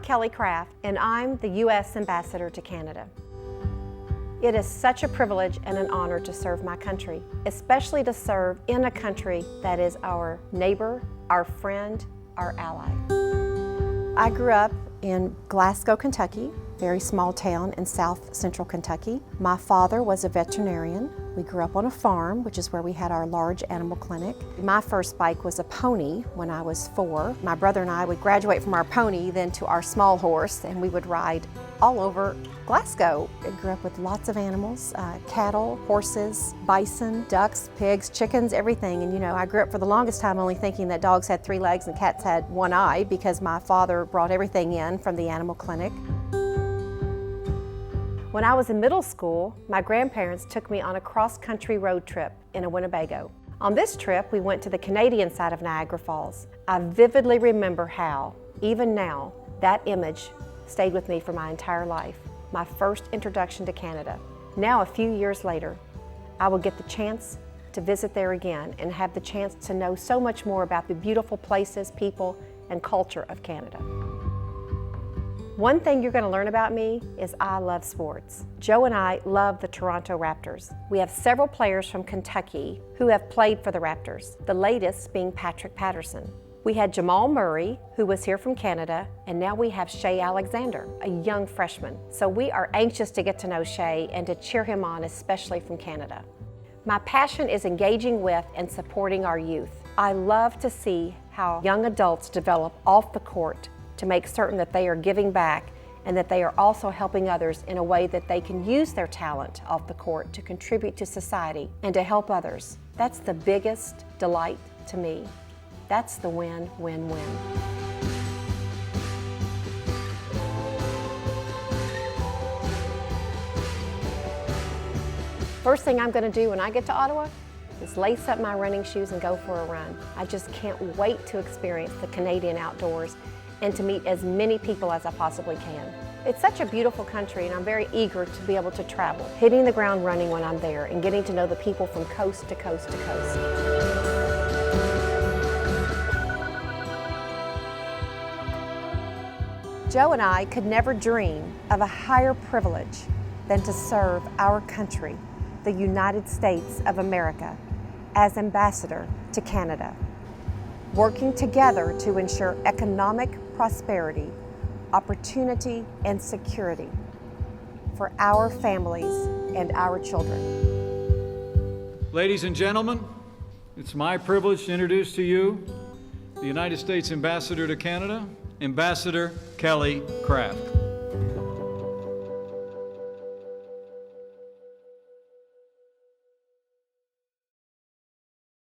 Kelly Craft, and I'm the U.S. Ambassador to Canada. It is such a privilege and an honor to serve my country, especially to serve in a country that is our neighbor, our friend, our ally. I grew up in Glasgow, Kentucky, very small town in south central Kentucky. My father was a veterinarian. We grew up on a farm, which is where we had our large animal clinic. My first bike was a pony when I was 4. My brother and I would graduate from our pony then to our small horse, and we would ride all over Glasgow. I grew up with lots of animals, cattle, horses, bison, ducks, pigs, chickens, everything. And you know, I grew up for the longest time only thinking that dogs had 3 legs and cats had 1 eye because my father brought everything in from the animal clinic. When I was in middle school, my grandparents took me on a cross-country road trip in a Winnebago. On this trip, we went to the Canadian side of Niagara Falls. I vividly remember how, even now, that image stayed with me for my entire life. My first introduction to Canada. Now, a few years later, I will get the chance to visit there again and have the chance to know so much more about the beautiful places, people, and culture of Canada. One thing you're going to learn about me is I love sports. Joe and I love the Toronto Raptors. We have several players from Kentucky who have played for the Raptors, the latest being Patrick Patterson. We had Jamal Murray, who was here from Canada, and now we have Shea Alexander, a young freshman. So we are anxious to get to know Shea and to cheer him on, especially from Canada. My passion is engaging with and supporting our youth. I love to see how young adults develop off the court to make certain that they are giving back and that they are also helping others in a way that they can use their talent off the court to contribute to society and to help others. That's the biggest delight to me. That's the win-win-win. First thing I'm going to do when I get to Ottawa is lace up my running shoes and go for a run. I just can't wait to experience the Canadian outdoors and to meet as many people as I possibly can. It's such a beautiful country, and I'm very eager to be able to travel, hitting the ground running when I'm there and getting to know the people from coast to coast to coast. Joe and I could never dream of a higher privilege than to serve our country, the United States of America, as ambassador to Canada, working together to ensure economic prosperity, opportunity, and security for our families and our children. Ladies and gentlemen, it's my privilege to introduce to you the United States Ambassador to Canada, Ambassador Kelly Craft.